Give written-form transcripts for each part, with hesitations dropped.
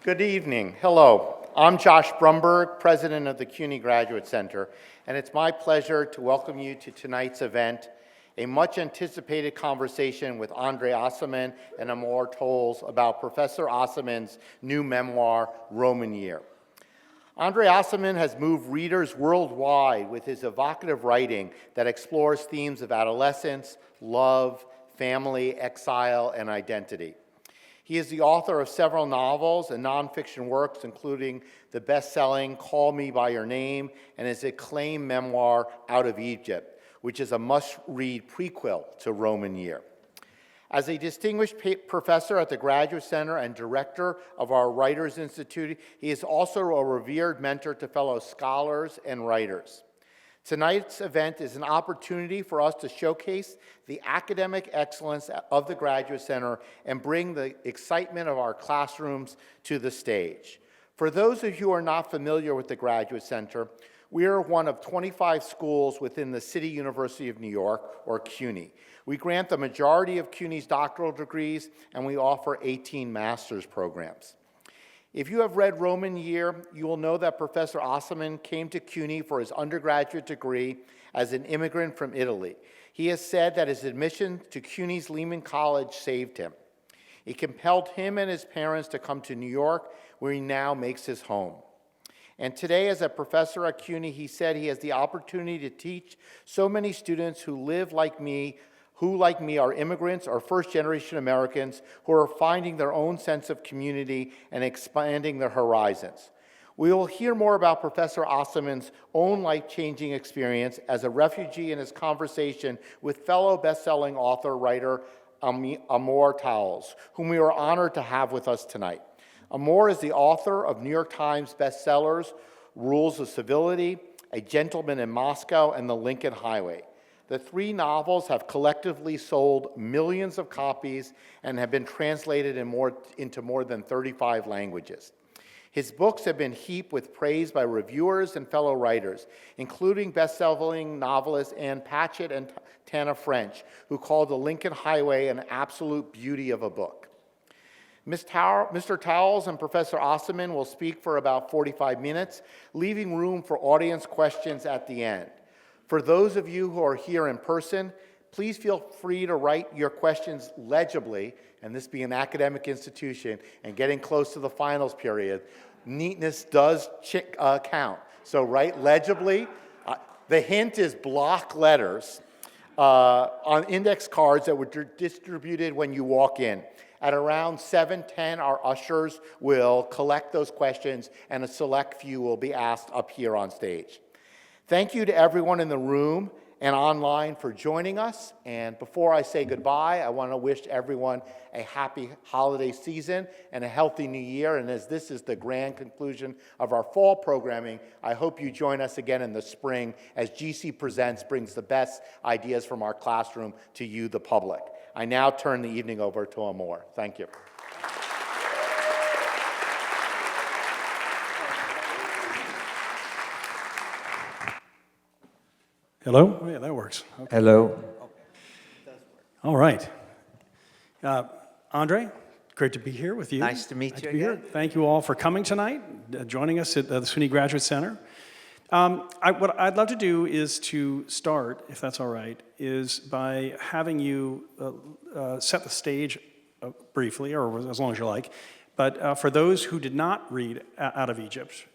Good evening. Hello. I'm Josh Brumberg, president of the CUNY Graduate Center, and it's my pleasure to welcome you to tonight's event, a much-anticipated conversation with André Aciman and Amor Towles about Professor Aciman's new memoir, Roman Year. André Aciman has moved readers worldwide with his evocative writing that explores themes of adolescence, love, family, exile, and identity. He is the author of several novels and nonfiction works, including the best-selling Call Me By Your Name and his acclaimed memoir, Out of Egypt, which is a must-read prequel to Roman Year. As a distinguished professor at the Graduate Center and director of our Writers Institute, he is also a revered mentor to fellow scholars and writers. Tonight's event is an opportunity for us to showcase the academic excellence of the Graduate Center and bring the excitement of our classrooms to the stage. For those of you who are not familiar with the Graduate Center, we are one of 25 schools within the City University of New York, or CUNY. We grant the majority of CUNY's doctoral degrees, and we offer 18 master's programs. If you have read Roman Year, you will know that Professor Aciman came to CUNY for his undergraduate degree as an immigrant from Italy. He has said that his admission to CUNY's Lehman College saved him. It compelled him and his parents to come to New York, where he now makes his home. And today, as a professor at CUNY, he said he has the opportunity to teach so many students who live like me, who, like me, are immigrants or first-generation Americans who are finding their own sense of community and expanding their horizons. We will hear more about Professor Aciman's own life-changing experience as a refugee in his conversation with fellow best-selling author-writer Amor Towles, whom we are honored to have with us tonight. Amor is the author of New York Times bestsellers, Rules of Civility, A Gentleman in Moscow, and The Lincoln Highway. The three novels have collectively sold millions of copies and have been translated into more than 35 languages. His books have been heaped with praise by reviewers and fellow writers, including best-selling novelist Ann Patchett and Tana French, who called The Lincoln Highway an absolute beauty of a book. Mr. Towles and Professor Aciman will speak for about 45 minutes, leaving room for audience questions at the end. For those of you who are here in person, please feel free to write your questions legibly, and this being an academic institution and getting close to the finals period, neatness does count. So write legibly. The hint is block letters on index cards that were distributed when you walk in. At around 7:10, our ushers will collect those questions, and a select few will be asked up here on stage. Thank you to everyone in the room and online for joining us. And before I say goodbye, I want to wish everyone a happy holiday season and a healthy new year. And as this is the grand conclusion of our fall programming, I hope you join us again in the spring as GC Presents brings the best ideas from our classroom to you, the public. I now turn the evening over to Amor. Thank you. Hello? Oh, yeah, that works. Okay. Hello. All right. Andre, great to be here with you. Nice to meet you again. Here. Thank you all for coming tonight, joining us at the CUNY Graduate Center. What I'd love to do is to start, if that's all right, is by having you set the stage briefly, or as long as you like. But for those who did not read Out of Egypt,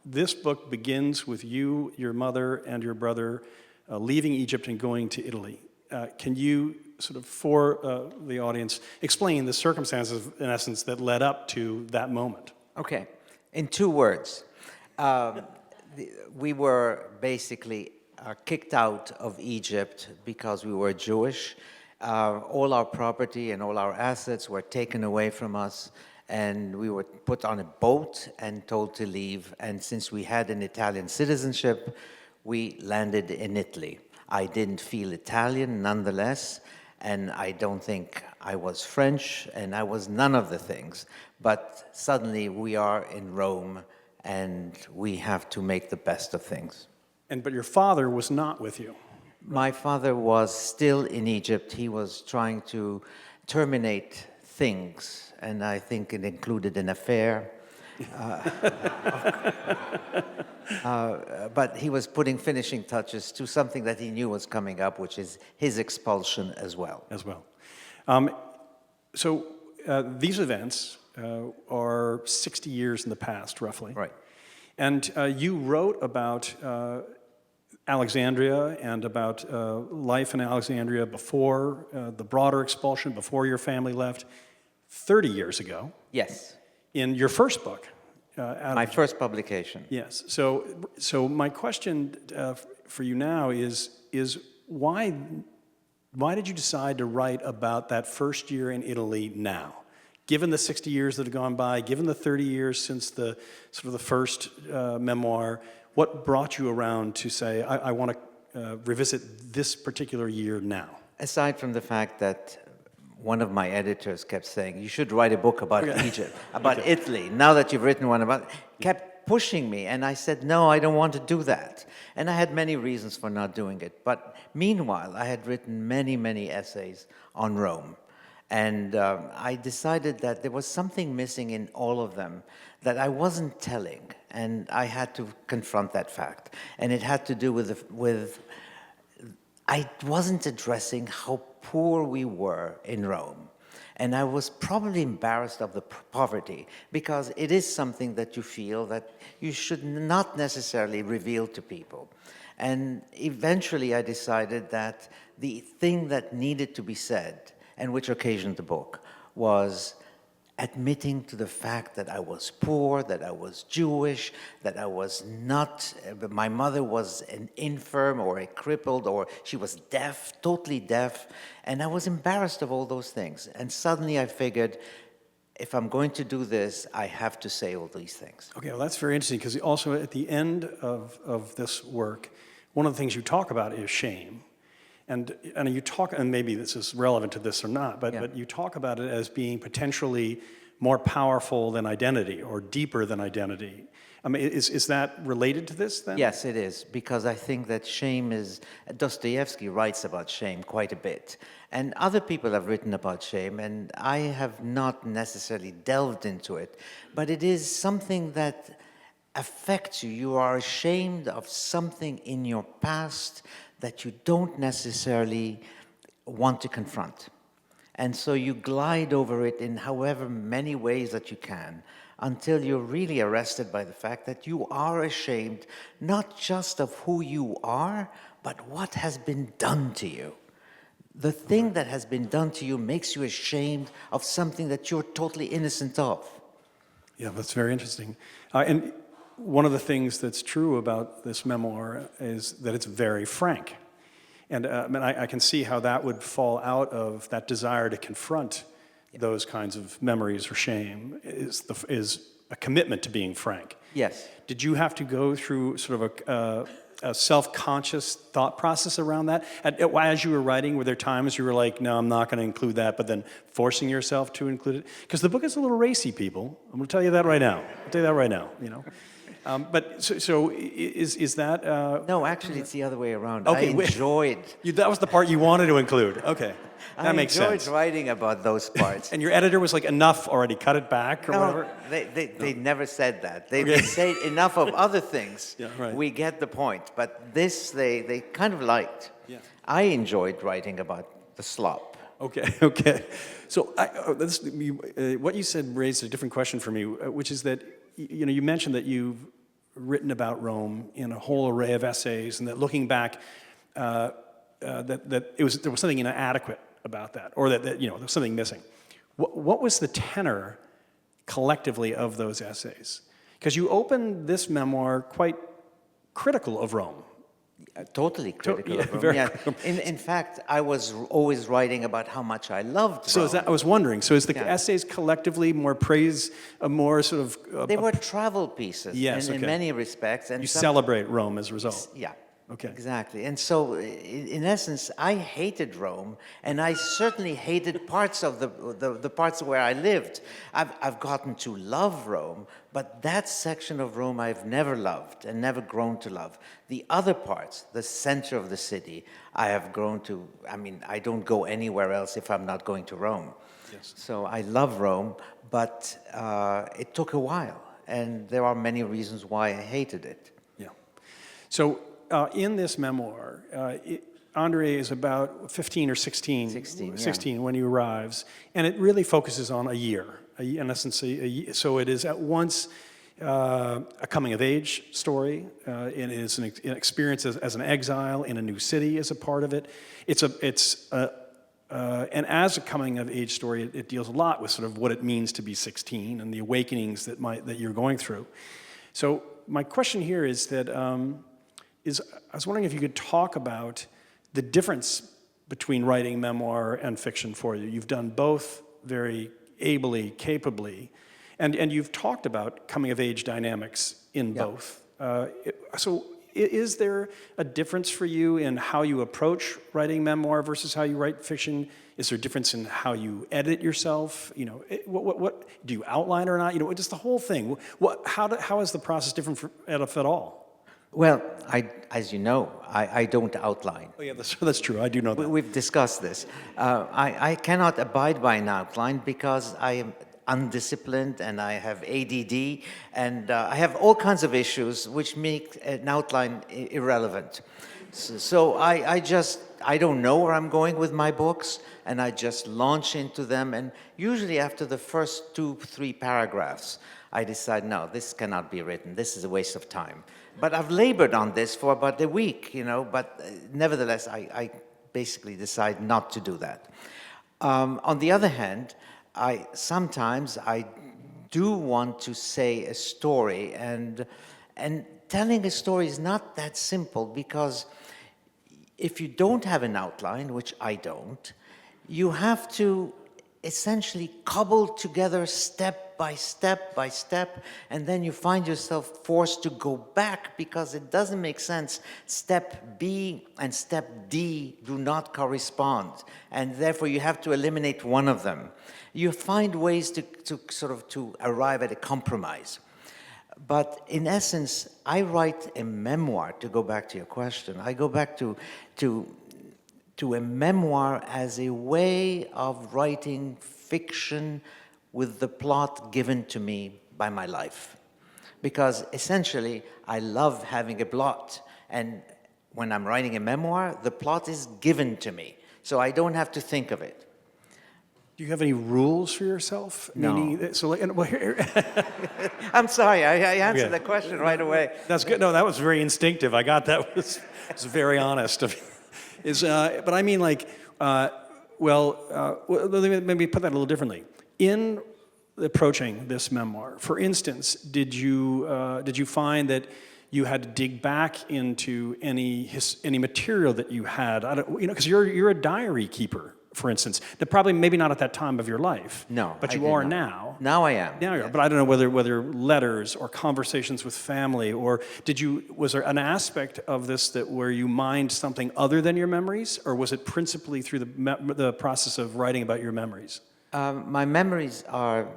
this book begins with you, your mother, and your brother leaving Egypt and going to Italy. Can you, sort of for the audience, explain the circumstances, in essence, that led up to that moment? Okay. In 2 words, we were basically kicked out of Egypt because we were Jewish. All our property and all our assets were taken away from us, and we were put on a boat and told to leave. And since we had an Italian citizenship, we landed in Italy. I didn't feel Italian nonetheless, and I don't think I was French, and I was none of the things. But suddenly we are in Rome, and we have to make the best of things. But your father was not with you. My father was still in Egypt. He was trying to terminate things, and I think it included an affair. But he was putting finishing touches to something that he knew was coming up, which is his expulsion as well. So these events are 60 years in the past, roughly. Right. And you wrote about Alexandria and about life in Alexandria before the broader expulsion, before your family left, 30 years ago. Yes. In your first book. My first publication. Yes. So my question for you now is why did you decide to write about that first year in Italy now? Given the 60 years that have gone by, given the 30 years since the sort of the first memoir, what brought you around to say, I want to revisit this particular year now? Aside from the fact that one of my editors kept saying, you should write a book about Egypt, about Italy, now that you've written one about, kept pushing me, and I said, no, I don't want to do that. And I had many reasons for not doing it. But meanwhile, I had written many, many essays on Rome. And I decided that there was something missing in all of them that I wasn't telling, and I had to confront that fact. And it had to do with I wasn't addressing how poor we were in Rome. And I was probably embarrassed of the poverty, because it is something that you feel that you should not necessarily reveal to people. And eventually I decided that the thing that needed to be said, and which occasioned the book, was admitting to the fact that I was poor, that I was Jewish, that I was not, my mother was an infirm or a crippled, or she was deaf, totally deaf, and I was embarrassed of all those things. And suddenly I figured, if I'm going to do this, I have to say all these things. Okay, well, that's very interesting, because also at the end of this work, one of the things you talk about is shame. And you talk, and maybe this is relevant to this or not, but you talk about it as being potentially more powerful than identity or deeper than identity. I mean, is that related to this then? Yes, it is, because I think that shame is, Dostoevsky writes about shame quite a bit, and other people have written about shame, and I have not necessarily delved into it, but it is something that affects you. You are ashamed of something in your past that you don't necessarily want to confront. And so you glide over it in however many ways that you can, until you're really arrested by the fact that you are ashamed, not just of who you are, but what has been done to you. The thing that has been done to you makes you ashamed of something that you're totally innocent of. Yeah, that's very interesting. And one of the things that's true about this memoir is that it's very frank. And I can see how that would fall out of that desire to confront those kinds of memories or shame is a commitment to being frank. Yes. Did you have to go through sort of a self-conscious thought process around that? As you were writing, were there times you were like, no, I'm not going to include that, but then forcing yourself to include it? Because the book is a little racy, people. I'm going to tell you that right now. I'll tell you that right now, you know. But so is that... No, actually, it's the other way around. Okay, I enjoyed... that was the part you wanted to include. Okay, that makes sense. I enjoyed writing about those parts. And your editor was like, enough already, cut it back, or whatever? They never said that. They say enough of other things. Yeah, right. We get the point. But this, they kind of liked. Yeah. I enjoyed writing about the slop. Okay. So what you said raised a different question for me, which is that you mentioned that you've written about Rome in a whole array of essays, and that looking back, that there was something inadequate about that, or that there was something missing. What was the tenor collectively of those essays? Because you opened this memoir quite critical of Rome. Totally critical of Rome. In fact, I was always writing about how much I loved Rome. I was wondering, so is the essays collectively more praise, more sort of... They were travel pieces in many respects. And you celebrate Rome as a result. Yeah. Okay. Exactly. And so, in essence, I hated Rome, and I certainly hated parts of the parts where I lived. I've gotten to love Rome, but that section of Rome I've never loved and never grown to love. The other parts, the center of the city, I have grown to. I mean, I don't go anywhere else if I'm not going to Rome. Yes. So I love Rome, but it took a while, and there are many reasons why I hated it. Yeah. So in this memoir, André is about 15 or 16, 16, when he arrives, and it really focuses on a year, in essence. So it is at once a coming-of-age story. It is an experience as an exile in a new city as a part of it. And as a coming-of-age story, it deals a lot with sort of what it means to be 16 and the awakenings that you're going through. So my question here is that I was wondering if you could talk about the difference between writing memoir and fiction for you. You've done both very ably, capably, and you've talked about coming-of-age dynamics in both. So is there a difference for you in how you approach writing memoir versus how you write fiction? Is there a difference in how you edit yourself? You know, what do you outline or not? You know, just the whole thing. How is the process different if at all? Well, as you know, I don't outline. Oh yeah, that's true. I do know that. We've discussed this. I cannot abide by an outline because I am undisciplined and I have ADD and I have all kinds of issues which make an outline irrelevant. So I don't know where I'm going with my books, and I just launch into them, and usually after the first 2-3 paragraphs, I decide, no, this cannot be written. This is a waste of time. But I've labored on this for about a week, you know, but nevertheless, I basically decide not to do that. On the other hand, sometimes I do want to say a story, and telling a story is not that simple, because if you don't have an outline, which I don't, you have to essentially cobble together step by step by step, and then you find yourself forced to go back because it doesn't make sense. Step B and step D do not correspond, and therefore you have to eliminate one of them. You find ways to arrive at a compromise. But in essence, I write a memoir, to go back to your question. I go back to a memoir as a way of writing fiction with the plot given to me by my life. Because essentially, I love having a plot. And when I'm writing a memoir, the plot is given to me. So I don't have to think of it. Do you have any rules for yourself? No. I'm sorry, I answered the question right away. That's good. No, that was very instinctive. I got that. It was very honest. But I mean, like, let me maybe put that a little differently. In approaching this memoir, for instance, did you find that you had to dig back into any material that you had? Because you're a diary keeper, for instance. That probably maybe not at that time of your life. No, but I you did are not. now. Now I am. Now you are. Yes. But I don't know whether letters or conversations with family, or was there an aspect of this where you mined something other than your memories, or was it principally through the process of writing about your memories? My memories are,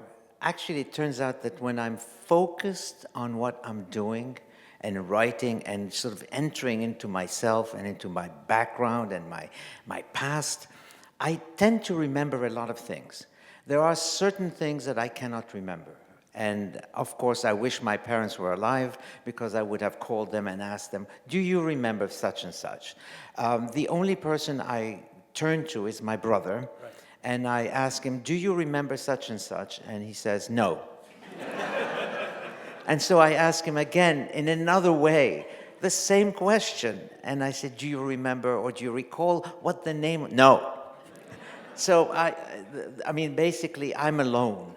actually it turns out that when I'm focused on what I'm doing and writing and sort of entering into myself and into my background and my past, I tend to remember a lot of things. There are certain things that I cannot remember. And of course, I wish my parents were alive, because I would have called them and asked them, do you remember such and such? The only person I turn to is my brother. Right. And I ask him, do you remember such and such? And he says, no. And so I ask him again in another way, the same question. And I said, do you remember or do you recall what the name? No. So I mean, basically, I'm alone,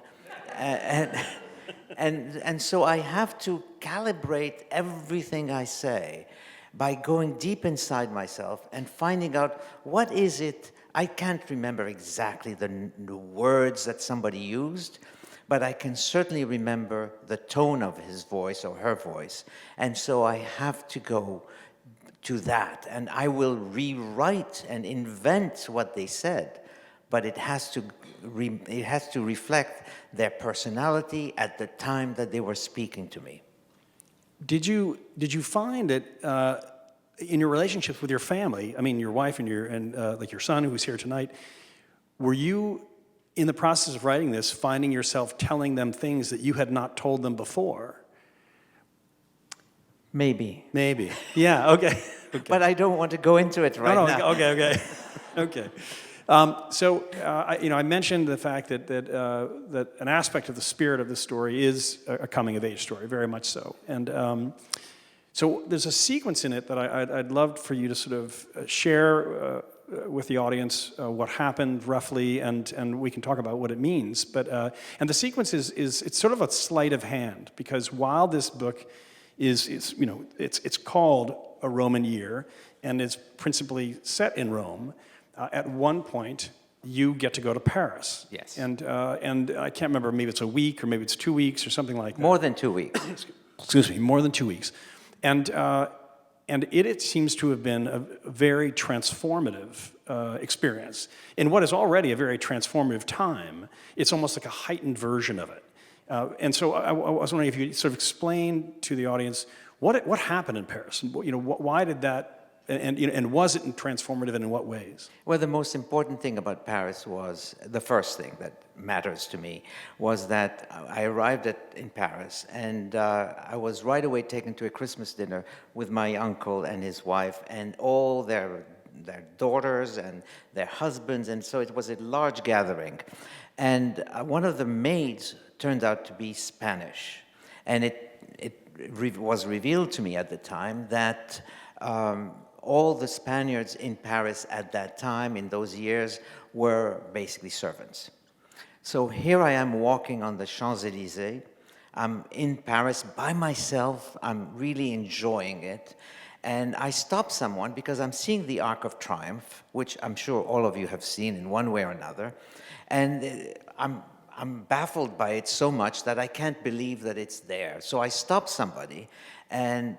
and so I have to calibrate everything I say by going deep inside myself and finding out what is it. I can't remember exactly the words that somebody used, but I can certainly remember the tone of his voice or her voice, and so I have to go to that, and I will rewrite and invent what they said, but it has to reflect their personality at the time that they were speaking to me. Did you find that in your relationships with your family, I mean your wife and like your son who's here tonight, were you in the process of writing this finding yourself telling them things that you had not told them before? Maybe. Maybe. Yeah. Okay. Okay. But I don't want to go into it right now. Okay. Okay. So I mentioned the fact that an aspect of the spirit of the story is a coming of age story, very much so. And so there's a sequence in it that I'd love for you to sort of share with the audience what happened roughly, and we can talk about what it means. But and the sequence is it's sort of a sleight of hand, because while this book it's called A Roman Year and it's principally set in Rome, at one point you get to go to Paris. Yes. And I can't remember, maybe it's a week or maybe it's 2 weeks or something like that. More than 2 weeks. Excuse me, more than 2 weeks. And it seems to have been a very transformative experience. In what is already a very transformative time, it's almost like a heightened version of it. And so I was wondering if you could sort of explain to the audience what happened in Paris, and why did that, and was it transformative, and in what ways? Well, the most important thing about Paris was, the first thing that matters to me, was that I arrived in Paris, and I was right away taken to a Christmas dinner with my uncle and his wife and all their daughters and their husbands, and so it was a large gathering. And one of the maids turned out to be Spanish, and it was revealed to me at the time that all the Spaniards in Paris at that time, in those years, were basically servants. So here I am walking on the Champs-Élysées. I'm in Paris by myself. I'm really enjoying it. And I stop someone because I'm seeing the Arc of Triumph, which I'm sure all of you have seen in one way or another. And I'm baffled by it so much that I can't believe that it's there. So I stop somebody, and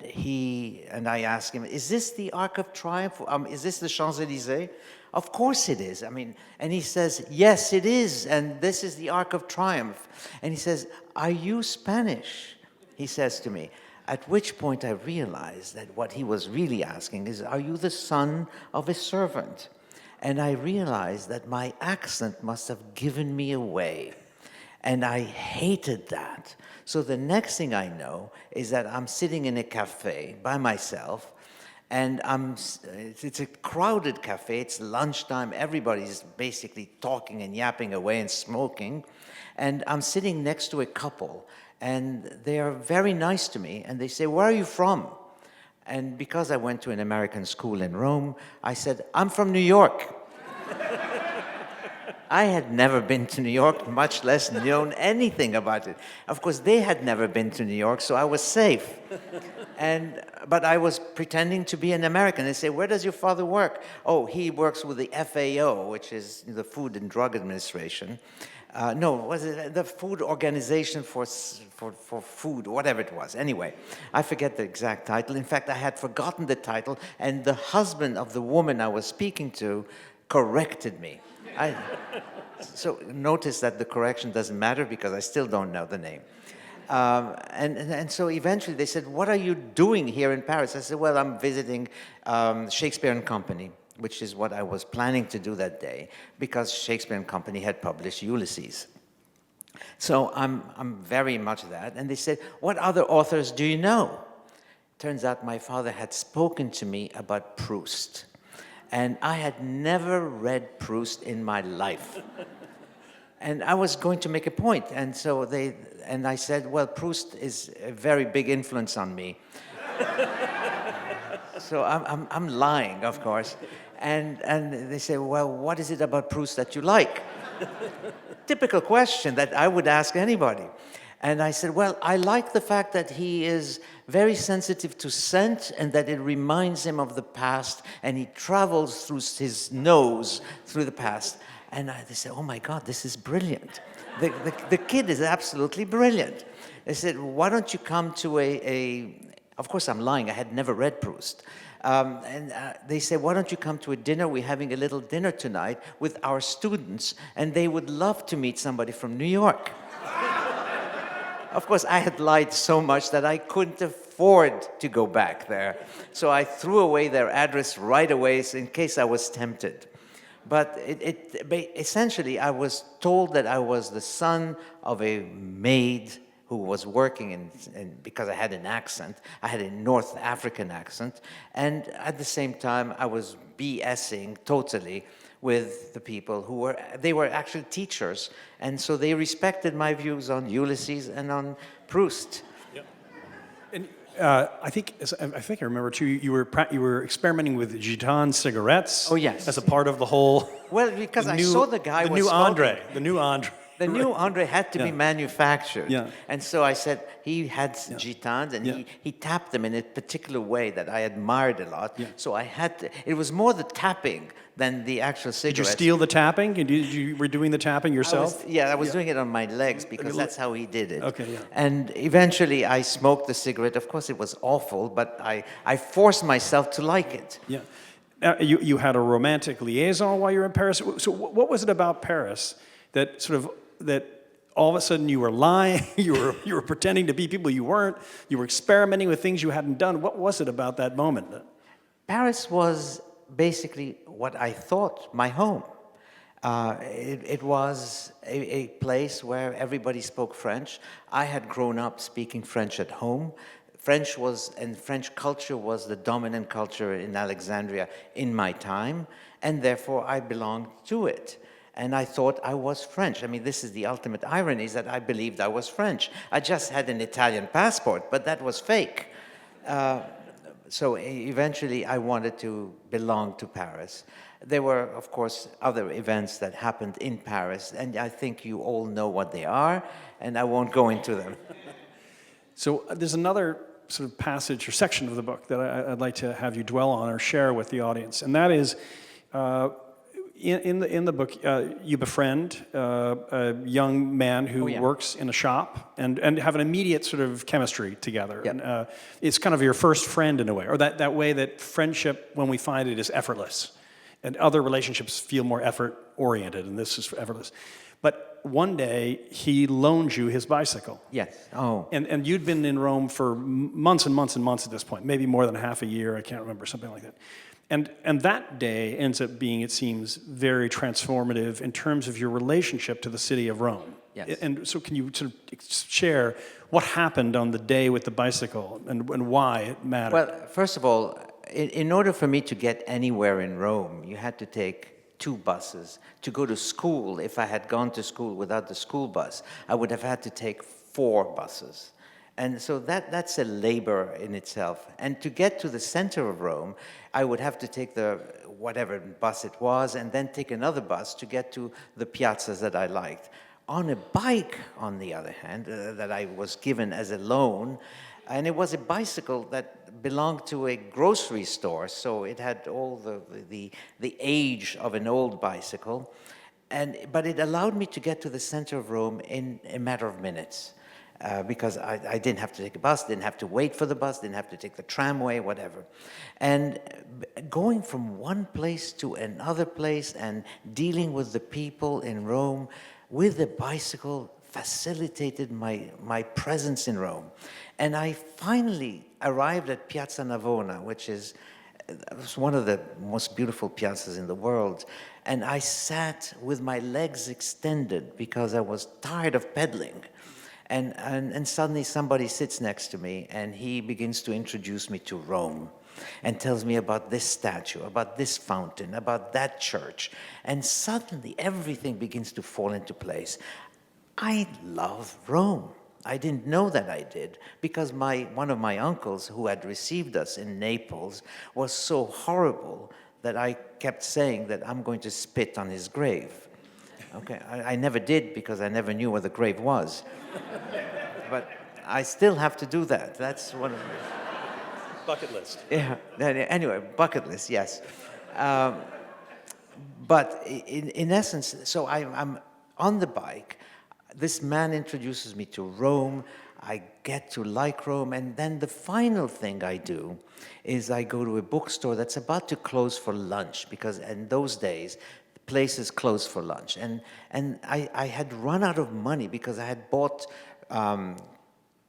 I ask him, "Is this the Arc of Triumph? Is this the Champs-Élysées?" "Of course it is." And he says, "Yes, it is, and this is the Arc of Triumph." And he says, "Are you Spanish?" He says to me. At which point I realized that what he was really asking is, "Are you the son of a servant?" And I realized that my accent must have given me away. And I hated that. So the next thing I know is that I'm sitting in a cafe by myself, and it's a crowded cafe, it's lunchtime, everybody's basically talking and yapping away and smoking, and I'm sitting next to a couple, and they are very nice to me, and they say, "Where are you from?" And because I went to an American school in Rome, I said, "I'm from New York." I had never been to New York, much less known anything about it. Of course, they had never been to New York, so I was safe. But I was pretending to be an American. They say, "Where does your father work?" "Oh, he works with the FAO, which is the Food and Drug Administration." No, was it the Food Organization for Food, whatever it was. Anyway, I forget the exact title. In fact, I had forgotten the title, and the husband of the woman I was speaking to corrected me. So notice that the correction doesn't matter because I still don't know the name. And so eventually they said, "What are you doing here in Paris?" I said, "Well, I'm visiting Shakespeare and Company," which is what I was planning to do that day because Shakespeare and Company had published Ulysses. So I'm very much that. And they said, "What other authors do you know?" Turns out my father had spoken to me about Proust. And I had never read Proust in my life. And I was going to make a point. And so I said, "Well, Proust is a very big influence on me." So I'm lying, of course. And they say, "Well, what is it about Proust that you like?" Typical question that I would ask anybody. And I said, "Well, I like the fact that he is very sensitive to scent and that it reminds him of the past, and he travels through his nose through the past." And they said, "Oh my God, this is brilliant. The kid is absolutely brilliant." They said, "Why don't you come to of course I'm lying, I had never read Proust. They said, why don't you come to a dinner? We're having a little dinner tonight with our students, and they would love to meet somebody from New York. Of course, I had lied so much that I couldn't afford to go back there. So I threw away their address right away in case I was tempted. But essentially, I was told that I was the son of a maid who was working because I had an accent. I had a North African accent. And at the same time, I was BSing totally with the people they were actually teachers. And so they respected my views on Ulysses and on Proust. Yep. And I think I remember too. You were experimenting with Gitan cigarettes. Oh, yes. As a part of the whole. Well, because I saw the guy was smoking. The new André. The new André had to be manufactured. Yeah. And so I said, he had gitans, and he tapped them in a particular way that I admired a lot. Yeah. So I had to, it was more the tapping than the actual cigarette. Did you steal the tapping? You were doing the tapping yourself? I was doing it on my legs because that's how he did it. Okay, yeah. And eventually I smoked the cigarette. Of course, it was awful, but I forced myself to like it. Yeah. You had a romantic liaison while you were in Paris. So what was it about Paris that all of a sudden you were lying, you were pretending to be people you weren't, you were experimenting with things you hadn't done? What was it about that moment? Paris was basically what I thought my home. It was a place where everybody spoke French. I had grown up speaking French at home. French culture was the dominant culture in Alexandria in my time, and therefore I belonged to it. And I thought I was French. I mean, this is the ultimate irony, is that I believed I was French. I just had an Italian passport, but that was fake. So eventually I wanted to belong to Paris. There were, of course, other events that happened in Paris, and I think you all know what they are, and I won't go into them. So there's another sort of passage or section of the book that I'd like to have you dwell on or share with the audience, and that is, in the book, you befriend a young man who works in a shop and have an immediate sort of chemistry together. Yep. And, it's kind of your first friend in a way, or that way that friendship, when we find it, is effortless. And other relationships feel more effort-oriented, and this is effortless. But one day, he loaned you his bicycle. Yes. Oh. And you'd been in Rome for months and months and months at this point, maybe more than half a year, I can't remember, something like that. And that day ends up being, it seems, very transformative in terms of your relationship to the city of Rome. Yes. And so can you sort of share what happened on the day with the bicycle and why it mattered? Well, first of all, in order for me to get anywhere in Rome, you had to take 2 buses. To go to school, if I had gone to school without the school bus, I would have had to take 4 buses. And so that's a labor in itself. And to get to the center of Rome, I would have to take whatever bus it was, and then take another bus to get to the piazzas that I liked. On a bike, on the other hand, that I was given as a loan, and it was a bicycle that belonged to a grocery store, so it had all the age of an old bicycle, but it allowed me to get to the center of Rome in a matter of minutes. Because I didn't have to take a bus, didn't have to wait for the bus, didn't have to take the tramway, whatever. And going from one place to another place and dealing with the people in Rome with a bicycle facilitated my presence in Rome. And I finally arrived at Piazza Navona, which is one of the most beautiful piazzas in the world. And I sat with my legs extended because I was tired of pedaling. And suddenly somebody sits next to me, and he begins to introduce me to Rome and tells me about this statue, about this fountain, about that church. And suddenly everything begins to fall into place. I love Rome. I didn't know that I did, because one of my uncles who had received us in Naples was so horrible that I kept saying that I'm going to spit on his grave. Okay, I never did, because I never knew where the grave was. But I still have to do that. That's one of the... Bucket list. Yeah, anyway, bucket list, yes. But in essence, so I'm on the bike. This man introduces me to Rome. I get to like Rome, and then the final thing I do is I go to a bookstore that's about to close for lunch, because in those days, places closed for lunch. And I had run out of money because I had bought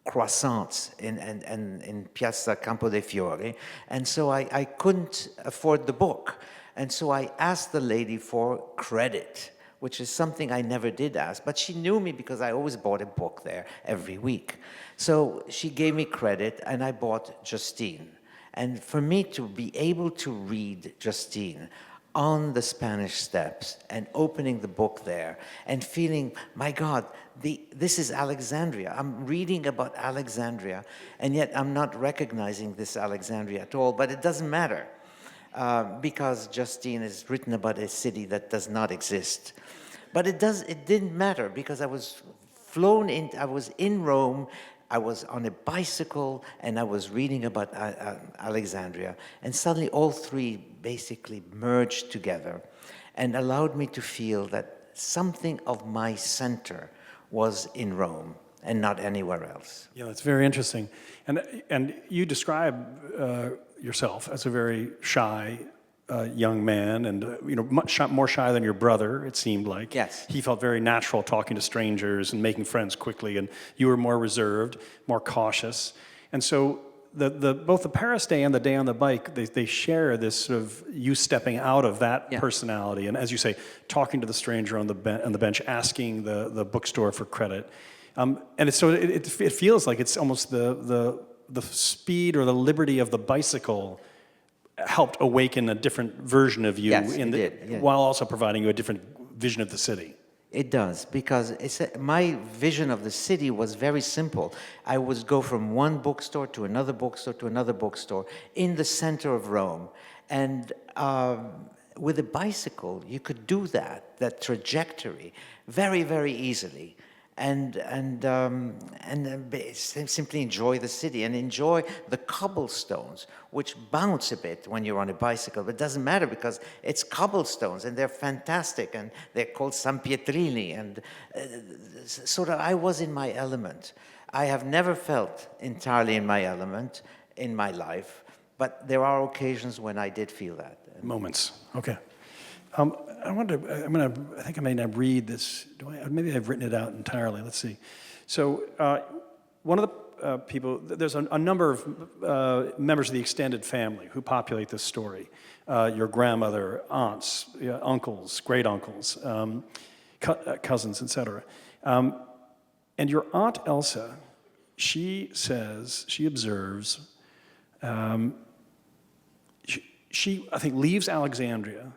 croissants in Piazza Campo dei Fiori, and so I couldn't afford the book. And so I asked the lady for credit, which is something I never did ask, but she knew me because I always bought a book there every week. So she gave me credit, and I bought Justine. And for me to be able to read Justine on the Spanish Steps and opening the book there and feeling, my God, this is Alexandria. I'm reading about Alexandria, and yet I'm not recognizing this Alexandria at all, but it doesn't matter because Justine is written about a city that does not exist. But it didn't matter because I was I was in Rome, I was on a bicycle, and I was reading about Alexandria. And suddenly all three basically merged together and allowed me to feel that something of my center was in Rome and not anywhere else. Yeah, that's very interesting. And you describe yourself as a very shy young man, and much more shy than your brother, it seemed like. Yes. He felt very natural talking to strangers and making friends quickly, and you were more reserved, more cautious. And so both the Paris day and the day on the bike, they share this sort of you stepping out of that personality, and as you say, talking to the stranger on the bench, asking the bookstore for credit. And it feels like it's almost the speed or the liberty of the bicycle helped awaken a different version of you while also providing you a different vision of the city. It does, because my vision of the city was very simple. I would go from one bookstore to another bookstore to another bookstore in the center of Rome. And with a bicycle, you could do that trajectory, very, very easily. And simply enjoy the city and enjoy the cobblestones, which bounce a bit when you're on a bicycle, but it doesn't matter because it's cobblestones and they're fantastic and they're called San Pietrini, and sort of I was in my element. I have never felt entirely in my element in my life, but there are occasions when I did feel that. Moments, okay. I think I may not read this. Maybe I've written it out entirely. Let's see. So one of the people, there's a number of members of the extended family who populate this story. Your grandmother, aunts, uncles, great uncles, cousins, etc. And your aunt Elsa, she observes, she I think leaves Alexandria,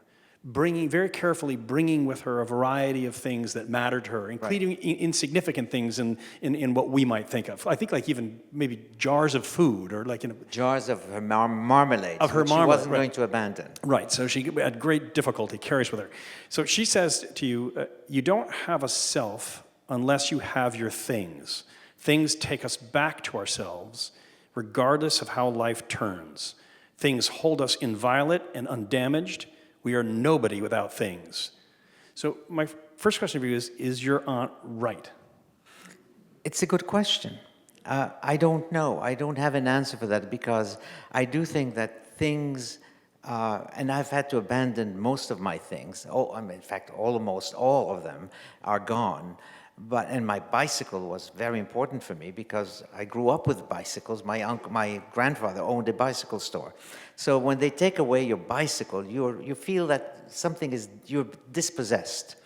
very carefully bringing with her a variety of things that mattered to her, including insignificant things in what we might think of. I think like even maybe jars of food or jars of her marmalade, which she wasn't going to abandon. Right, so she had great difficulty, carries with her. So she says to you, you don't have a self unless you have your things. Things take us back to ourselves, regardless of how life turns. Things hold us inviolate and undamaged. We are nobody without things. So my first question for you is your aunt right? It's a good question. I don't know. I don't have an answer for that because I do think that things, and I've had to abandon most of my things. In fact, almost all of them are gone. And my bicycle was very important for me because I grew up with bicycles. My grandfather owned a bicycle store. So when they take away your bicycle, you feel that you're dispossessed.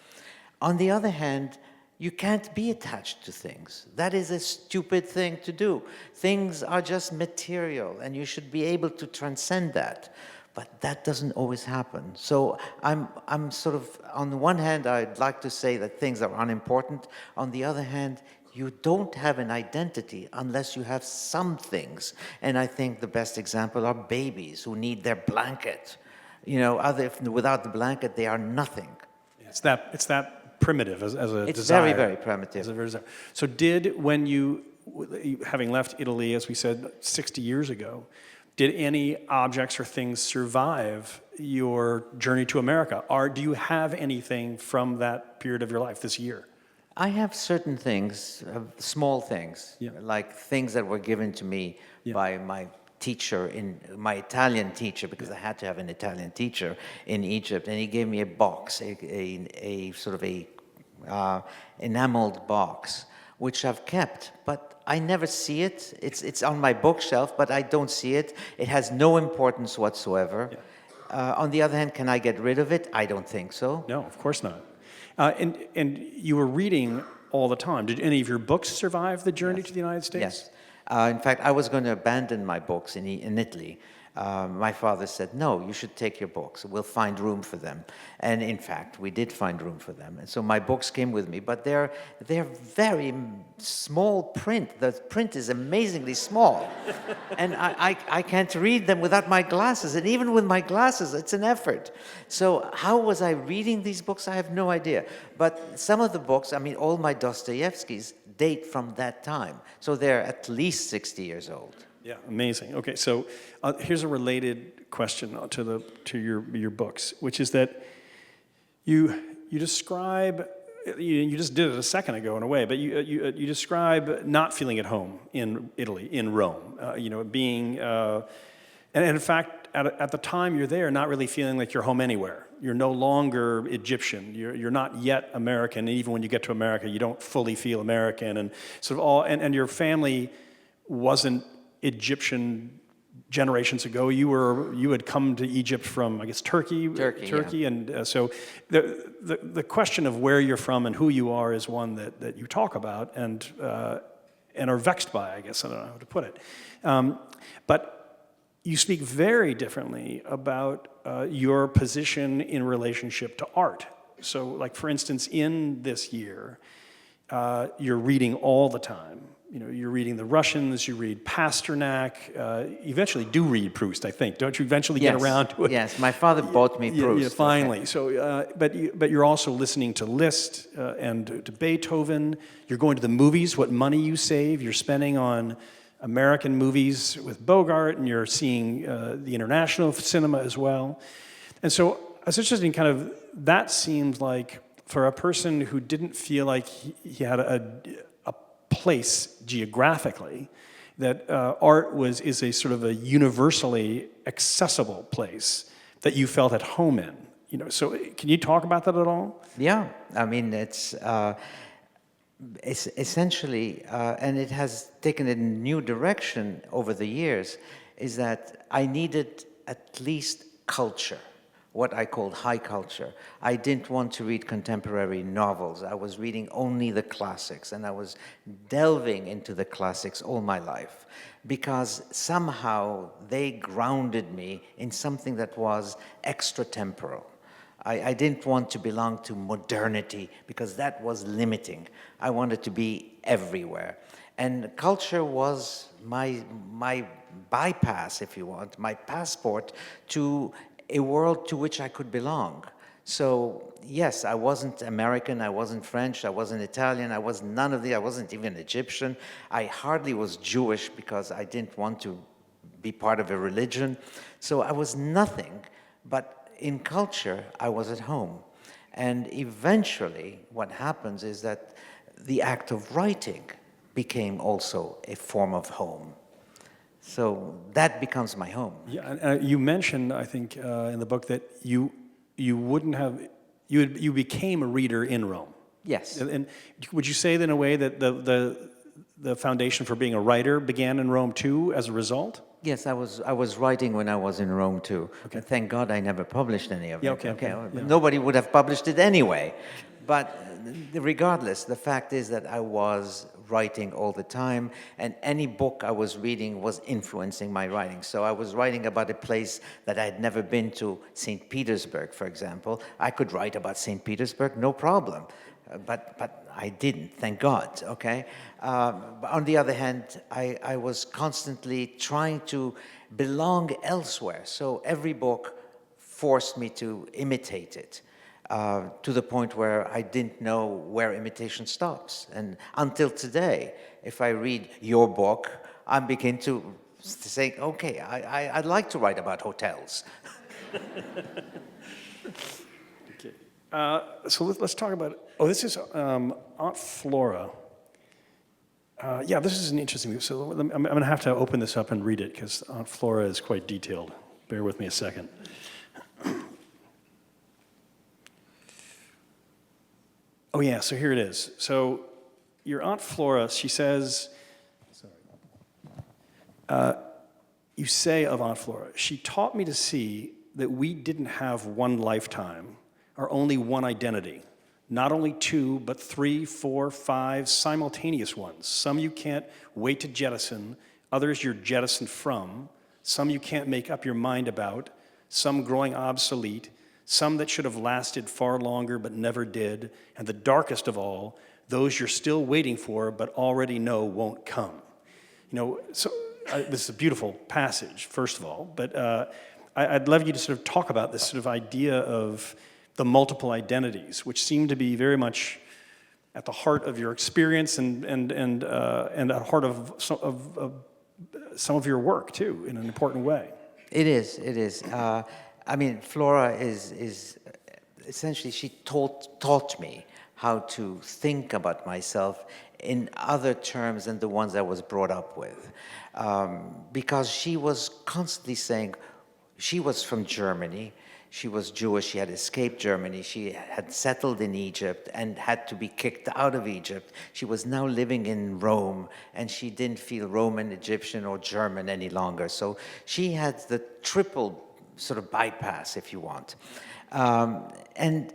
On the other hand, you can't be attached to things. That is a stupid thing to do. Things are just material, and you should be able to transcend that. But that doesn't always happen. So I'm sort of, on the one hand, I'd like to say that things are unimportant. On the other hand, you don't have an identity unless you have some things. And I think the best example are babies who need their blanket. Without the blanket, they are nothing. It's that primitive as a it's desire. It's very, very primitive. So when you, having left Italy, as we said, 60 years ago, did any objects or things survive your journey to America? Or do you have anything from that period of your life this year? I have certain things, small things, Yeah. like things that were given to me Yeah. by my Italian teacher, because I had to have an Italian teacher in Egypt, and he gave me a box, a sort of a enameled box, which I've kept, but I never see it. It's on my bookshelf, but I don't see it. It has no importance whatsoever. On the other hand, can I get rid of it? I don't think so. No, of course not. And you were reading all the time. Did any of your books survive the journey to the United States? Yes. In fact, I was going to abandon my books in Italy. My father said, no, you should take your books. We'll find room for them. And in fact, we did find room for them. And so my books came with me, but they're very small print. The print is amazingly small. And I can't read them without my glasses. And even with my glasses, it's an effort. So how was I reading these books? I have no idea. But some of the books, I mean, all my Dostoevskys date from that time. So they're at least 60 years old. Yeah, amazing. Okay, so here's a related question to your books, which is that you describe, you just did it a second ago in a way, but you describe not feeling at home in Italy, in Rome, being, and in fact, at the time you're there, not really feeling like you're home anywhere. You're no longer Egyptian. You're not yet American. And even when you get to America, you don't fully feel American, and sort of and your family wasn't Egyptian generations ago. You had come to Egypt from, I guess, Turkey, yeah. And so the question of where you're from and who you are is one that you talk about and are vexed by, I guess. I don't know how to put it, but you speak very differently about your position in relationship to art. So, like for instance, in this year, you're reading all the time. You're reading the Russians, you read Pasternak, you eventually do read Proust, I think. Don't you eventually get around to it? Yes, my father bought me Proust. Yeah, finally. So, but you're also listening to Liszt and to Beethoven. You're going to the movies, what money you save, you're spending on American movies with Bogart, and you're seeing the international cinema as well. And so I was interested in kind of, that seems like, for a person who didn't feel like he had a place geographically, that art is a sort of a universally accessible place that you felt at home in. So can you talk about that at all? Yeah, I mean, it's essentially, and it has taken a new direction over the years, is that I needed at least culture, what I called high culture. I didn't want to read contemporary novels. I was reading only the classics, and I was delving into the classics all my life because somehow they grounded me in something that was extratemporal. I didn't want to belong to modernity because that was limiting. I wanted to be everywhere. And culture was my bypass, if you want, my passport to a world to which I could belong. So yes, I wasn't American, I wasn't French, I wasn't Italian, I was none of the, I wasn't even Egyptian. I hardly was Jewish because I didn't want to be part of a religion. So I was nothing, but in culture, I was at home. And eventually, what happens is that the act of writing became also a form of home. So that becomes my home. Yeah, you mentioned, I think, in the book that you wouldn't have, you became a reader in Rome. Yes. And would you say that in a way that the foundation for being a writer began in Rome too, as a result? Yes, I was writing when I was in Rome too. Okay. Thank God I never published any of it. Okay. Yeah. Nobody would have published it anyway. But regardless, the fact is that I was writing all the time, and any book I was reading was influencing my writing. So I was writing about a place that I had never been to, St. Petersburg, for example. I could write about St. Petersburg, no problem. But I didn't, thank God, okay? But on the other hand, I was constantly trying to belong elsewhere. So every book forced me to imitate it. To the point where I didn't know where imitation stops. And until today, if I read your book, I begin to say, okay, I'd like to write about hotels. Okay. So let's talk about, this is Aunt Flora. Yeah, this is an interesting, so I'm going to have to open this up and read it because Aunt Flora is quite detailed. Bear with me a second. Oh yeah, so here it is. So your Aunt Flora, she says, you say of Aunt Flora, she taught me to see that we didn't have one lifetime or only one identity. Not only two, but 3, 4, 5 simultaneous ones. Some you can't wait to jettison, others you're jettisoned from, some you can't make up your mind about, some growing obsolete, some that should have lasted far longer but never did, and the darkest of all, those you're still waiting for but already know won't come. So this is a beautiful passage, first of all, but I'd love you to sort of talk about this sort of idea of the multiple identities, which seem to be very much at the heart of your experience and at the heart of some of your work too, in an important way. It is. I mean, Flora is essentially, she taught me how to think about myself in other terms than the ones I was brought up with. Because she was constantly saying, she was from Germany, she was Jewish, she had escaped Germany, she had settled in Egypt and had to be kicked out of Egypt. She was now living in Rome and she didn't feel Roman, Egyptian, or German any longer. So she had the triple sort of bypass, if you want. And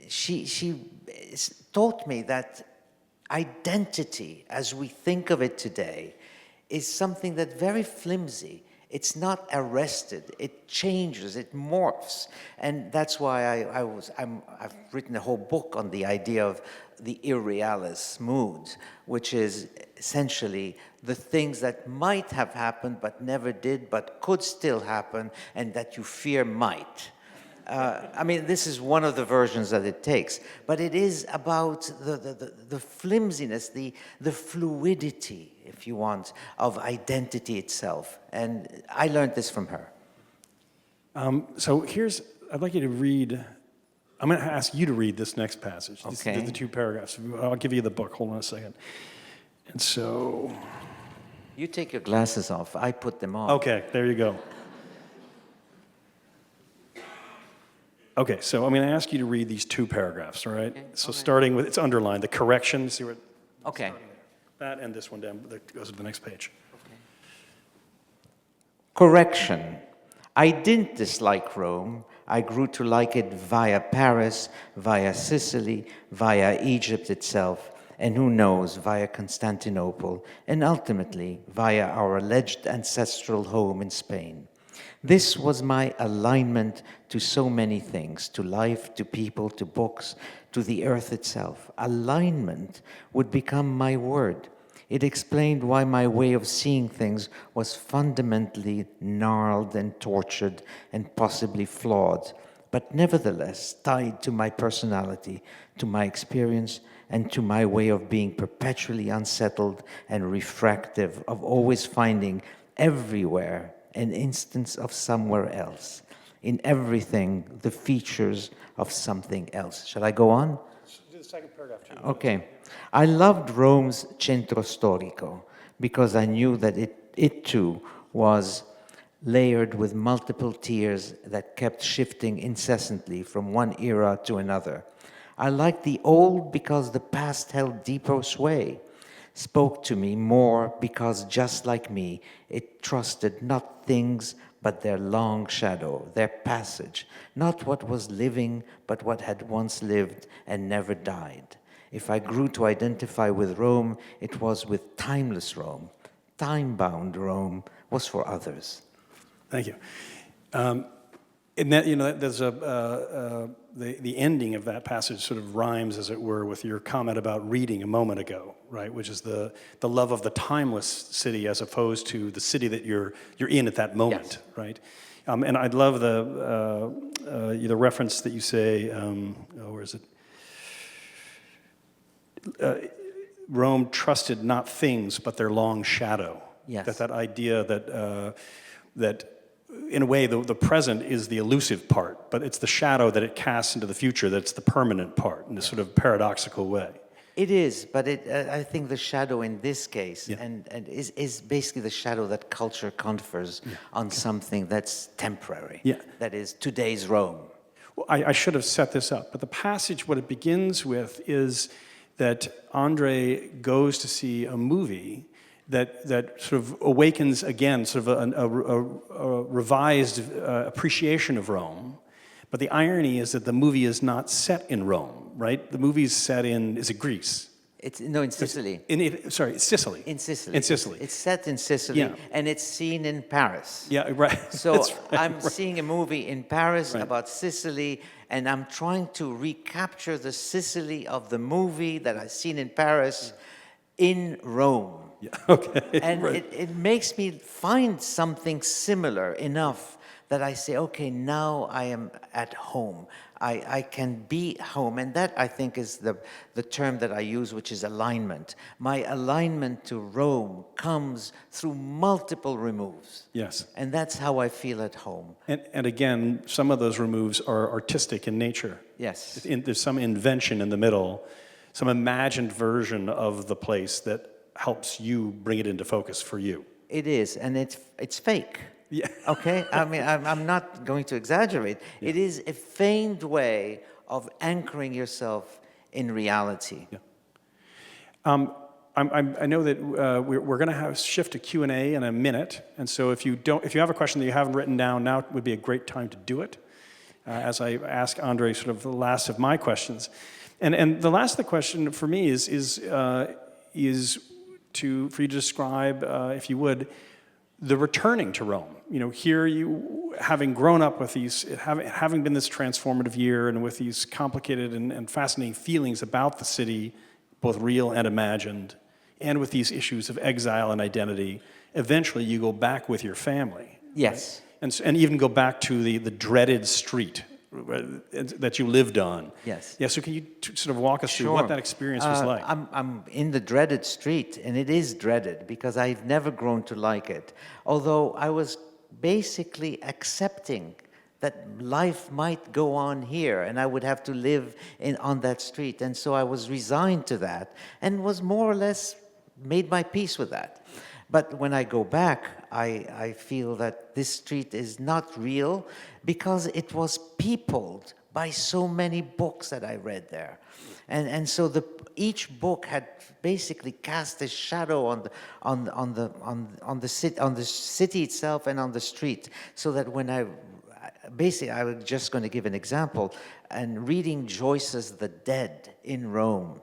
she taught me that identity, as we think of it today, is something that's very flimsy. It's not arrested. It changes. It morphs, and that's why I've written a whole book on the idea of the Irrealis mood, which is essentially the things that might have happened but never did, but could still happen, and that you fear might. I mean, this is one of the versions that it takes, but it is about the flimsiness, the fluidity, if you want, of identity itself. And I learned this from her. So I'd like you to read, I'm going to ask you to read this next passage, Okay. the 2 paragraphs. I'll give you the book, hold on a second. And so... You take your glasses off, I put them on. Okay, there you go. Okay, so I'm going to ask you to read these 2 paragraphs, all right? Okay, So okay. starting with, it's underlined, the correction, see what? Okay. That and this one down, that goes to the next page. Correction. I didn't dislike Rome. I grew to like it via Paris, via Sicily, via Egypt itself, and who knows, via Constantinople, and ultimately via our alleged ancestral home in Spain. This was my alignment to so many things, to life, to people, to books, to the earth itself. Alignment would become my word. It explained why my way of seeing things was fundamentally gnarled and tortured and possibly flawed, but nevertheless tied to my personality, to my experience, and to my way of being perpetually unsettled and refractive, of always finding everywhere an instance of somewhere else, in everything the features of something else. Shall I go on? Do the second paragraph too. Okay. I loved Rome's centro storico because I knew that it too was layered with multiple tiers that kept shifting incessantly from one era to another. I liked the old because the past held deeper sway, spoke to me more because, just like me, it trusted not things but their long shadow, their passage, not what was living but what had once lived and never died. If I grew to identify with Rome, it was with timeless Rome. Time-bound Rome was for others. Thank you. And that, there's the ending of that passage sort of rhymes, as it were, with your comment about reading a moment ago, right? Which is the love of the timeless city as opposed to the city that you're in at that moment, Yes. right? And I'd love the reference that you say. Where is it? Rome trusted not things but their long shadow. Yes. That idea that in a way, the present is the elusive part, but it's the shadow that it casts into the future that's the permanent part in a sort of paradoxical way. It is, but I think the shadow in this case Yeah. and is basically the shadow that culture confers on something that's temporary. Yeah. That is today's Rome. Well, I should have set this up, but the passage, what it begins with is that André goes to see a movie that sort of awakens again sort of a revised appreciation of Rome. But the irony is that the movie is not set in Rome, right? The movie's set in, is it Greece? No, in Sicily. Sorry, Sicily. In Sicily. In Sicily. It's set in Sicily, Yeah. and it's seen in Paris. Yeah, right. So That's right, I'm seeing a movie in Paris Right. about Sicily, and I'm trying to recapture the Sicily of the movie that I've seen in Paris in Rome. Yeah, okay. And right. it makes me find something similar enough that I say, okay, now I am at home. I can be home. And that, I think, is the term that I use, which is alignment. My alignment to Rome comes through multiple removes. Yes. And that's how I feel at home. And again, some of those removes are artistic in nature. Yes. There's some invention in the middle, some imagined version of the place that helps you bring it into focus for you. It is, and it's fake. Yeah. Okay? I mean, I'm not going to exaggerate. Yeah. It is a feigned way of anchoring yourself in reality. Yeah. I know that we're going to shift to Q&A in a minute, and so if you have a question that you haven't written down, now would be a great time to do it. As I ask André sort of the last of my questions, and the last of the question for me is for you to describe, if you would, the returning to Rome. You know, here you, having grown up with these, having been this transformative year and with these complicated and fascinating feelings about the city, both real and imagined, and with these issues of exile and identity, eventually you go back with your family. Yes. Right? And even go back to the dreaded street that you lived on. Yes. Yeah, so can you sort of walk us through what that experience was like? I'm in the dreaded street, and it is dreaded because I've never grown to like it. Although I was basically accepting that life might go on here, and I would have to live on that street. And so I was resigned to that, and was more or less made my peace with that. But when I go back, I feel that this street is not real because it was peopled by so many books that I read there. And so each book had basically cast a shadow on the city itself and on the street, so that when I was just going to give an example, and reading Joyce's The Dead in Rome,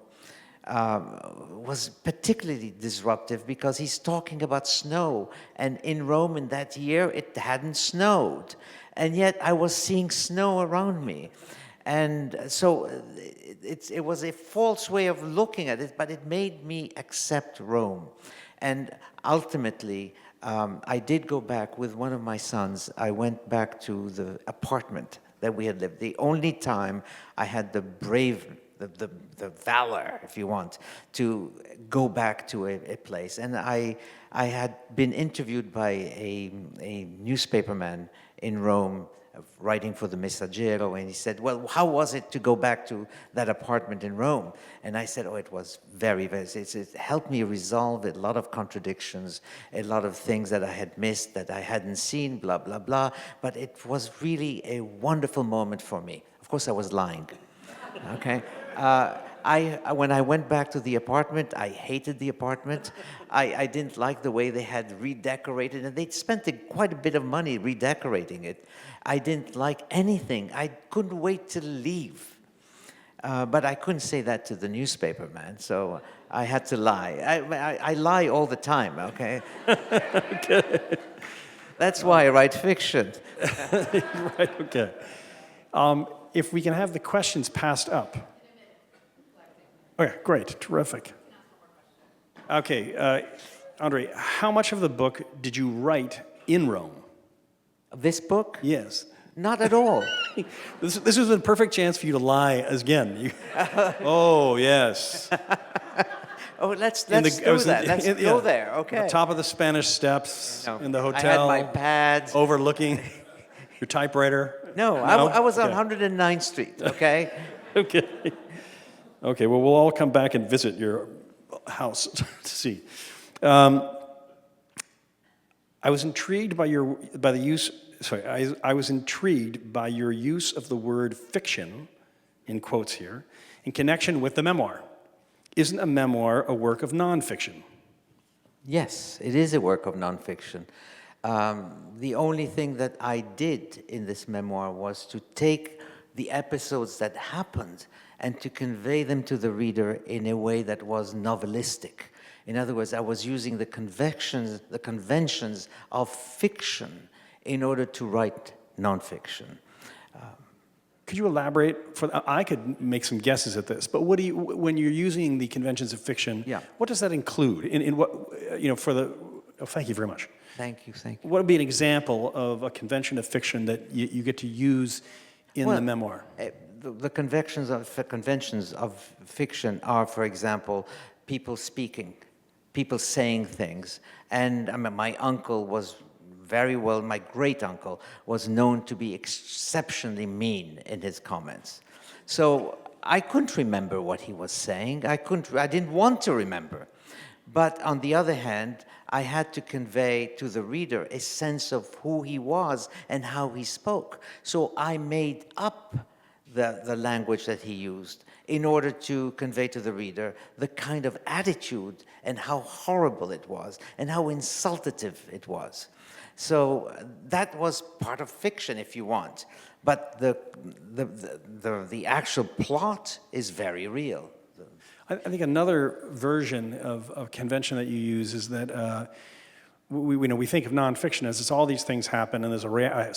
was particularly disruptive because he's talking about snow, and in Rome in that year it hadn't snowed, and yet I was seeing snow around me. And so it was a false way of looking at it, but it made me accept Rome. And ultimately, I did go back with one of my sons. I went back to the apartment that we had lived. The only time I had the valor, if you want, to go back to a place. And I had been interviewed by a newspaperman in Rome, writing for the Messaggero, and he said, well, how was it to go back to that apartment in Rome? And I said, oh, it was very, it helped me resolve a lot of contradictions, a lot of things that I had missed, that I hadn't seen, blah, blah, blah. But it was really a wonderful moment for me. Of course, I was lying, okay? When I went back to the apartment, I hated the apartment. I didn't like the way they had redecorated, and they'd spent quite a bit of money redecorating it. I didn't like anything. I couldn't wait to leave. But I couldn't say that to the newspaper man, so I had to lie. I lie all the time, okay? Okay. That's why I write fiction. Right, okay. If we can have the questions passed up. Okay, great, terrific. Okay, Andre, how much of the book did you write in Rome? This book? Yes. Not at all. This was a perfect chance for you to lie again. Oh, yes. Oh, let's I do was that. Let's go there. Okay. At the top of the Spanish Steps No, in the I had hotel. my pads. Overlooking your typewriter. No, I was on 109th Street. Okay. Okay. Okay. Well, we'll all come back and visit your house to see. I was intrigued by the use. Sorry, I was intrigued by your use of the word fiction, in quotes here, in connection with the memoir. Isn't a memoir a work of nonfiction? Yes, it is a work of nonfiction. The only thing that I did in this memoir was to take the episodes that happened and to convey them to the reader in a way that was novelistic. In other words, I was using the conventions of fiction in order to write nonfiction. Could you elaborate? I could make some guesses at this, but when you're using the conventions of fiction, what does that include? In what, thank you very much. Thank you. What would be an example of a convention of fiction that you get to use in the memoir? The conventions of fiction are, for example, people speaking, people saying things. And my uncle was my great-uncle was known to be exceptionally mean in his comments. So I couldn't remember what he was saying. I didn't want to remember. But on the other hand, I had to convey to the reader a sense of who he was and how he spoke. So I made up the language that he used in order to convey to the reader the kind of attitude and how horrible it was and how insultative it was. So that was part of fiction, if you want. But the actual plot is very real. I think another version of convention that you use is that we think of nonfiction as it's all these things happen and there's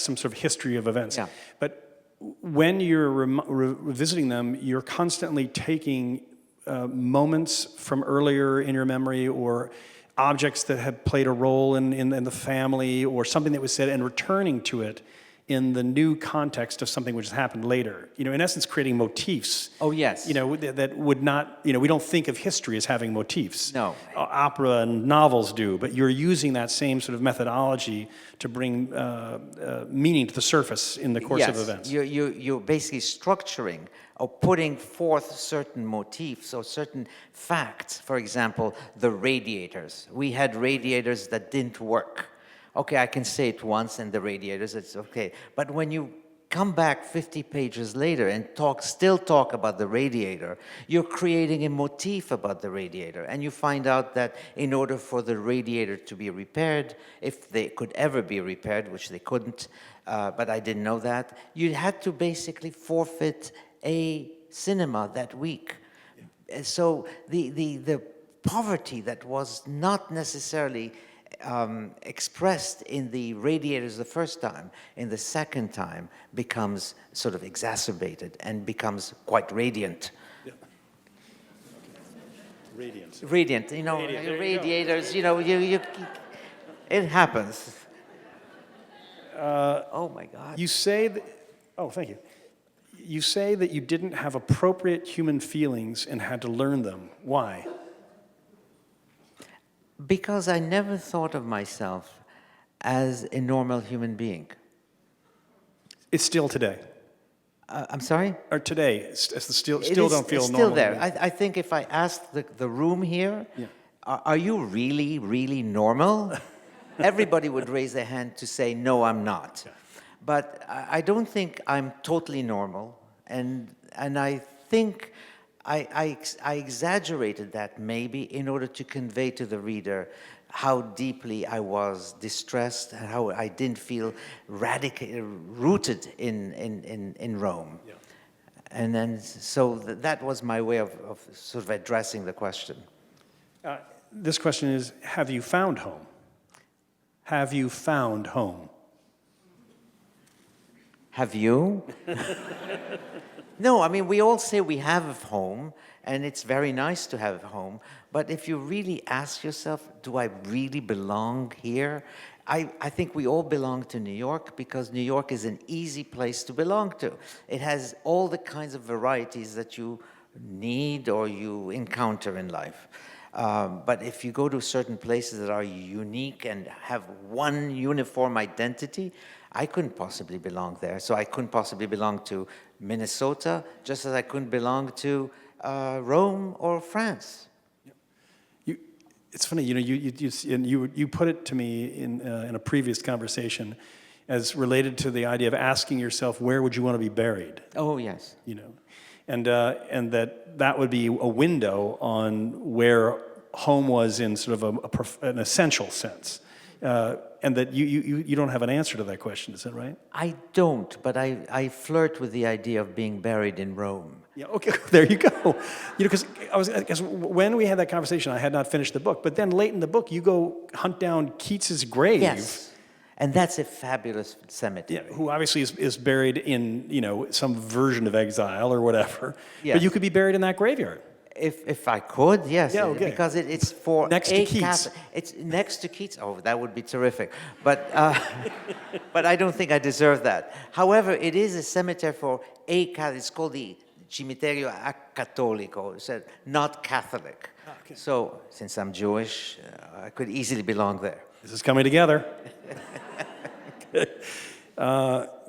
some sort of history of events. Yeah. But when you're revisiting them, you're constantly taking moments from earlier in your memory or objects that have played a role in the family or something that was said and returning to it in the new context of something which has happened later. In essence, creating motifs. Oh, yes. That would not, we don't think of history as having motifs. No. Opera and novels do, but you're using that same sort of methodology to bring meaning to the surface in the course of events. You're basically structuring or putting forth certain motifs or certain facts. For example, the radiators. We had radiators that didn't work. Okay, I can say it once and the radiators, it's okay. But when you come back 50 pages later and still talk about the radiator, you're creating a motif about the radiator. And you find out that in order for the radiator to be repaired, if they could ever be repaired, which they couldn't, but I didn't know that, you had to basically forfeit a cinema that week. So the poverty that was not necessarily expressed in the radiators the first time, in the second time becomes sort of exacerbated and becomes quite radiant. Yeah. Radiant. Radiant, radiators, it happens. Oh my God. You say that, thank you. You say that you didn't have appropriate human feelings and had to learn them. Why? Because I never thought of myself as a normal human being. It's still today. I'm sorry? Or today, it's still don't feel it's normal. Still there. I think if I asked the room here, are you really, really normal? Everybody would raise their hand to say, no, I'm not. But I don't think I'm totally normal. And I think I exaggerated that maybe in order to convey to the reader how deeply I was distressed and how I didn't feel rooted in Rome. Yeah. And then, so that was my way of sort of addressing the question. This question is, have you found home? Have you found home? Have you? No, I mean, we all say we have a home, and it's very nice to have a home. But if you really ask yourself, do I really belong here? I think we all belong to New York because New York is an easy place to belong to. It has all the kinds of varieties that you need or you encounter in life. But if you go to certain places that are unique and have one uniform identity, I couldn't possibly belong there. So I couldn't possibly belong to Minnesota, just as I couldn't belong to Rome or France. It's funny, you put it to me in a previous conversation as related to the idea of asking yourself, where would you want to be buried? Oh, yes. And that would be a window on where home was in sort of an essential sense. And that you don't have an answer to that question, is that right? I don't, but I flirt with the idea of being buried in Rome. Yeah, okay, there you go. Because when we had that conversation, I had not finished the book, but then late in the book, you go hunt down Keats's grave. Yes, and that's a fabulous cemetery. Yeah, who obviously is buried in, some version of Exile or whatever. Yeah. But you could be buried in that graveyard. If I could, yes. Yeah, okay. Because it's for Next to Keats. It's next to Keats. Oh, that would be terrific. But but I don't think I deserve that. However, it is a cemetery for a Catholic. It's called the Cimitero Cattolico. It's not Catholic. Okay. So since I'm Jewish, I could easily belong there. This is coming together.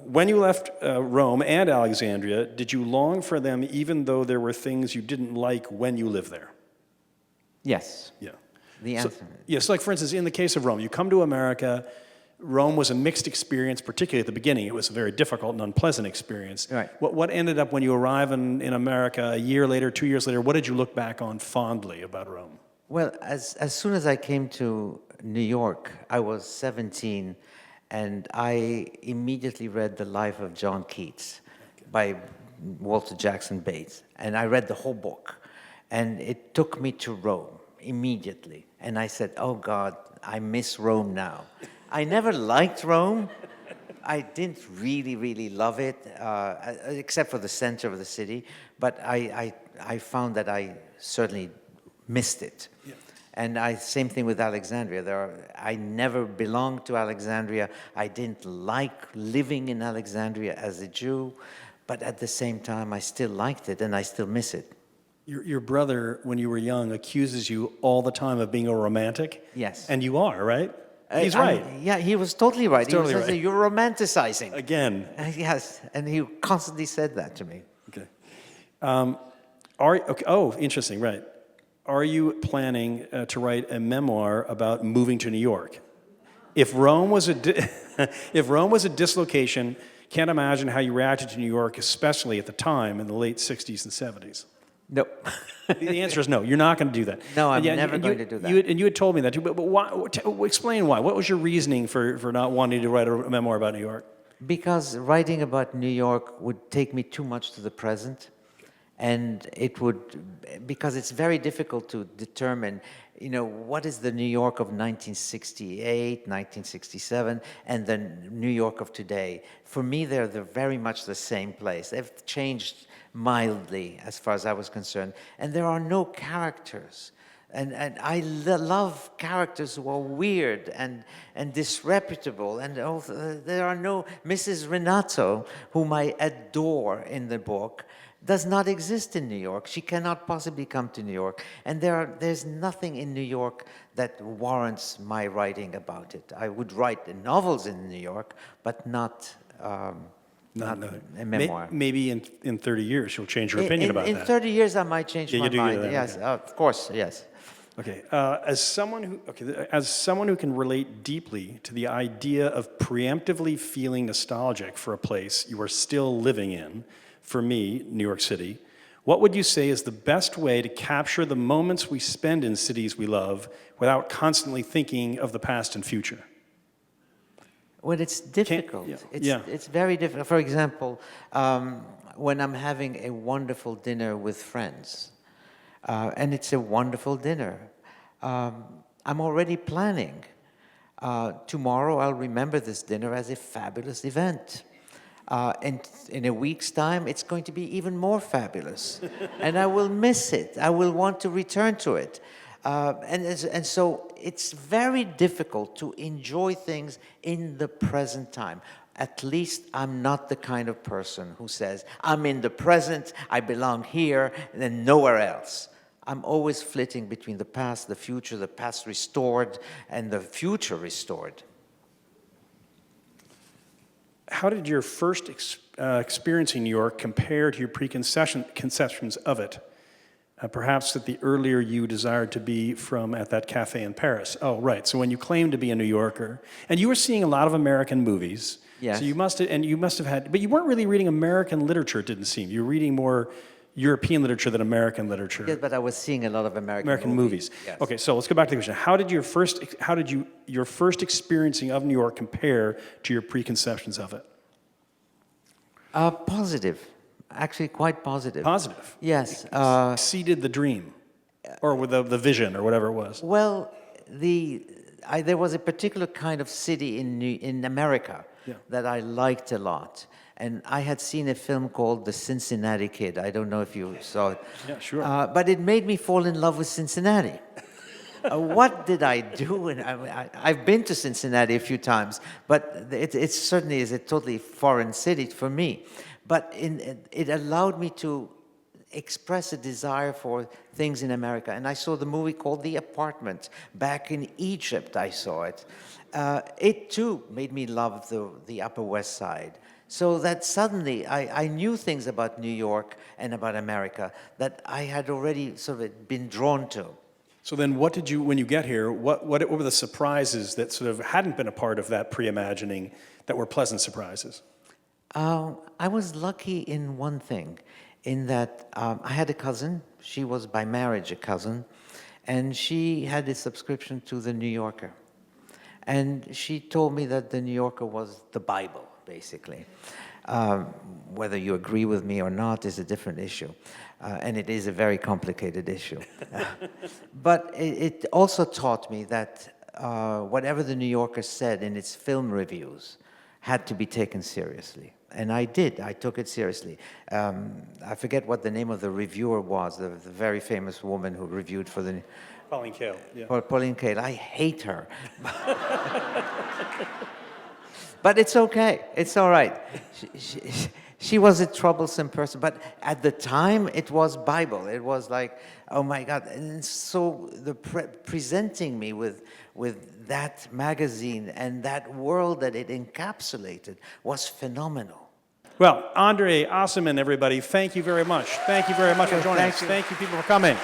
When you left Rome and Alexandria, did you long for them even though there were things you didn't like when you lived there? Yes. Yeah. The So, answer. yes, like for instance, in the case of Rome, you come to America, Rome was a mixed experience, particularly at the beginning. It was a very difficult and unpleasant experience. Right. What ended up when you arrive in America a year later, 2 years later, what did you look back on fondly about Rome? Well, as soon as I came to New York, I was 17, and I immediately read The Life of John Keats by Walter Jackson Bates. And I read the whole book. And it took me to Rome immediately. And I said, oh God, I miss Rome now. I never liked Rome. I didn't really love it, except for the center of the city. But I found that I certainly missed it. Yeah. And same thing with Alexandria. I never belonged to Alexandria. I didn't like living in Alexandria as a Jew, but at the same time, I still liked it and I still miss it. Your brother, when you were young, accuses you all the time of being a romantic. Yes. And you are, right? He's right. Yeah, he was totally right. He's totally he was right. You're romanticizing. Again. Yes, and he constantly said that to me. Okay. Interesting, right. Are you planning to write a memoir about moving to New York? If Rome was if Rome was a dislocation, can't imagine how you reacted to New York, especially at the time in the late 60s and 70s. No. The answer is no. You're not going to do that. No, I'm never going to do that. You had told me that too, but why, explain why. What was your reasoning for not wanting to write a memoir about New York? Because writing about New York would take me too much to the present. And it would, because it's very difficult to determine, what is the New York of 1968, 1967, and the New York of today. For me, they're very much the same place. They've changed mildly, as far as I was concerned. And there are no characters. And I love characters who are weird and disreputable. And there are no Mrs. Renato, whom I adore in the book, does not exist in New York. She cannot possibly come to New York. And there's nothing in New York that warrants my writing about it. I would write novels in New York, but not a memoir. Maybe in 30 years you'll change your opinion about that. In 30 years I might change my mind. That, yes, okay. Of course, yes. Okay. As someone who can relate deeply to the idea of preemptively feeling nostalgic for a place you are still living in, for me, New York City, what would you say is the best way to capture the moments we spend in cities we love without constantly thinking of the past and future? Well, it's difficult. It's very difficult. For example, when I'm having a wonderful dinner with friends, and it's a wonderful dinner, I'm already planning. Tomorrow I'll remember this dinner as a fabulous event. And in a week's time, it's going to be even more fabulous. And I will miss it. I will want to return to it. And so it's very difficult to enjoy things in the present time. At least I'm not the kind of person who says, I'm in the present, I belong here, and then nowhere else. I'm always flitting between the past, the future, the past restored, and the future restored. How did your first experience in New York compare to your preconceptions of it? Perhaps that the earlier you desired to be from at that cafe in Paris. Oh, right. So when you claimed to be a New Yorker, and you were seeing a lot of American movies. Yes. So you must have had, but you weren't really reading American literature, it didn't seem. You were reading more European literature than American literature. Yes, but I was seeing a lot of American movies. Yes. Okay, so let's go back to the question. How did your first experiencing of New York compare to your preconceptions of it? Positive. Actually, quite positive. Positive. Yes. Exceeded the dream, or with the vision, or whatever it was. Well, there was a particular kind of city in America that I liked a lot. And I had seen a film called The Cincinnati Kid. I don't know if you saw it. Yeah, sure. But it made me fall in love with Cincinnati. What did I do? And I've been to Cincinnati a few times, but it certainly is a totally foreign city for me. But it allowed me to express a desire for things in America. And I saw the movie called The Apartment. Back in Egypt, I saw it. It, too, made me love the Upper West Side. So that suddenly I knew things about New York and about America that I had already sort of been drawn to. So then what did you, when you get here, what were the surprises that sort of hadn't been a part of that pre-imagining that were pleasant surprises? I was lucky in one thing, in that I had a cousin. She was by marriage a cousin, and she had a subscription to The New Yorker. And she told me that The New Yorker was the Bible, basically. Whether you agree with me or not is a different issue. And it is a very complicated issue. But it also taught me that whatever The New Yorker said in its film reviews had to be taken seriously. And I did. I took it seriously. I forget what the name of the reviewer was, the very famous woman who reviewed for the... Pauline Kael, yeah. Pauline Kael. I hate her. But it's okay. It's all right. She was a troublesome person. But at the time, it was Bible. It was like, oh my God. And so presenting me with that magazine and that world that it encapsulated was phenomenal. Well, André Aciman, everybody, thank you very much. Thank you very much for joining us. Thank you, people, for coming.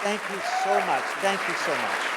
Thank you so much. Thank you so much.